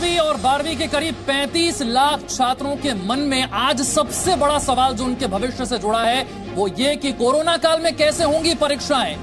10वीं और 12वीं के करीब 35 लाख छात्रों के मन में आज सबसे बड़ा सवाल जो उनके भविष्य से जुड़ा है वो ये कि कोरोना काल में कैसे होंगी परीक्षाएं।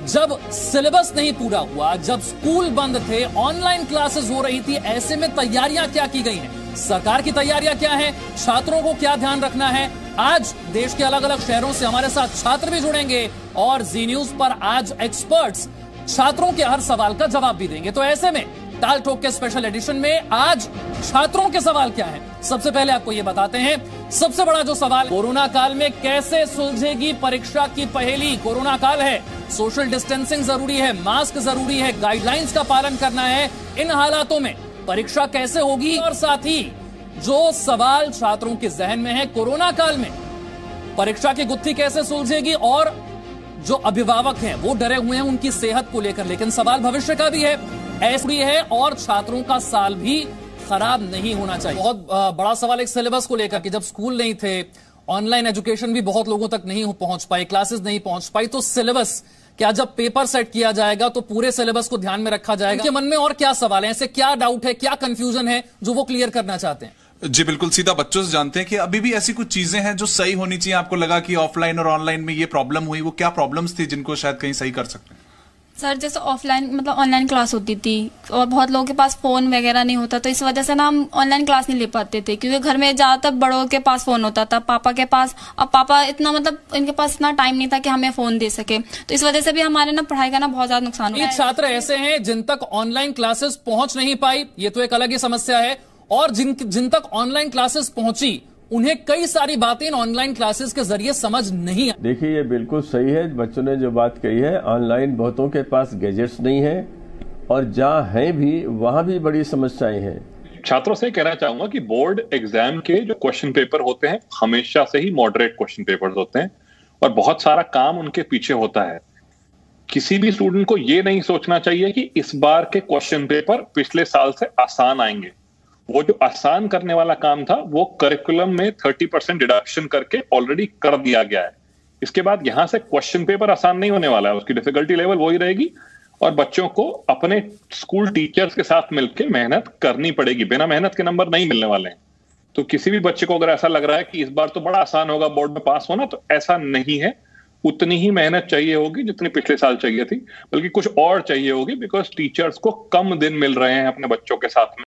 जब सिलेबस नहीं पूरा हुआ, जब स्कूल बंद थे, ऑनलाइन क्लासेस हो रही थी, ऐसे में तैयारियां क्या की गई हैं, सरकार की तैयारियां क्या हैं, छात्रों को क्या ध्यान रखना है। आज देश के अलग अलग शहरों से हमारे साथ छात्र भी जुड़ेंगे और जी न्यूज पर आज एक्सपर्ट्स छात्रों के हर सवाल का जवाब भी देंगे। तो ऐसे में टाल ठोक के स्पेशल एडिशन में आज छात्रों के सवाल क्या हैं, सबसे पहले आपको यह बताते हैं। सबसे बड़ा जो सवाल, कोरोना काल में कैसे सुलझेगी परीक्षा की पहेली। कोरोना काल है, सोशल डिस्टेंसिंग जरूरी है, मास्क जरूरी है, गाइडलाइंस का पालन करना है। इन हालातों में परीक्षा कैसे होगी और साथ ही जो सवाल छात्रों के जहन में है, कोरोना काल में परीक्षा की गुत्थी कैसे सुलझेगी और जो अभिभावक हैं वो डरे हुए हैं उनकी सेहत को लेकर, लेकिन सवाल भविष्य का भी है, ऐसी है और छात्रों का साल भी खराब नहीं होना चाहिए। बहुत बड़ा सवाल एक सिलेबस को लेकर कि जब स्कूल नहीं थे, ऑनलाइन एजुकेशन भी बहुत लोगों तक नहीं पहुंच पाई, क्लासेस नहीं पहुंच पाई, तो सिलेबस क्या जब पेपर सेट किया जाएगा तो पूरे सिलेबस को ध्यान में रखा जाएगा? उनके मन में और क्या सवाल है, ऐसे क्या डाउट है, क्या कंफ्यूजन है जो वो क्लियर करना चाहते हैं? जी बिल्कुल, सीधा बच्चों से जानते हैं कि अभी भी ऐसी कुछ चीजें हैं जो सही होनी चाहिए। आपको लगा कि ऑफलाइन और ऑनलाइन में ये प्रॉब्लम हुई, वो क्या प्रॉब्लम्स थी जिनको शायद कहीं सही कर सकते हैं? सर जैसे ऑफलाइन मतलब ऑनलाइन क्लास होती थी और बहुत लोगों के पास फोन वगैरह नहीं होता, तो इस वजह से ना हम ऑनलाइन क्लास नहीं ले पाते थे, क्योंकि घर में ज्यादातर बड़ों के पास फोन होता था, पापा के पास। अब पापा इतना मतलब इनके पास इतना टाइम नहीं था कि हमें फोन दे सके, तो इस वजह से भी हमारे ना पढ़ाई का ना बहुत ज्यादा नुकसान हुआ। छात्र ऐसे हैं जिन तक ऑनलाइन क्लासेस पहुंच नहीं पाई, ये तो एक अलग ही समस्या है, और जिन तक ऑनलाइन क्लासेस पहुंची उन्हें कई सारी बातें ऑनलाइन क्लासेस के जरिए समझ नहीं आई। देखिए ये बिल्कुल सही है, बच्चों ने जो बात कही है, ऑनलाइन बहुतों के पास गैजेट्स नहीं है और जहाँ हैं भी वहाँ भी बड़ी समस्याएं हैं। छात्रों से कहना चाहूंगा कि बोर्ड एग्जाम के जो क्वेश्चन पेपर होते हैं हमेशा से ही मॉडरेट क्वेश्चन पेपर होते हैं और बहुत सारा काम उनके पीछे होता है। किसी भी स्टूडेंट को ये नहीं सोचना चाहिए कि इस बार के क्वेश्चन पेपर पिछले साल से आसान आएंगे। वो जो आसान करने वाला काम था वो करिकुलम में 30% डिडक्शन करके ऑलरेडी कर दिया गया है। इसके बाद यहां से क्वेश्चन पेपर आसान नहीं होने वाला है, उसकी डिफिकल्टी लेवल वही रहेगी और बच्चों को अपने स्कूल टीचर्स के साथ मिलकर मेहनत करनी पड़ेगी। बिना मेहनत के नंबर नहीं मिलने वाले हैं। तो किसी भी बच्चे को अगर ऐसा लग रहा है कि इस बार तो बड़ा आसान होगा बोर्ड में पास होना, तो ऐसा नहीं है। उतनी ही मेहनत चाहिए होगी जितनी पिछले साल चाहिए थी, बल्कि कुछ और चाहिए होगी, बिकॉज टीचर्स को कम दिन मिल रहे हैं अपने बच्चों के साथ में।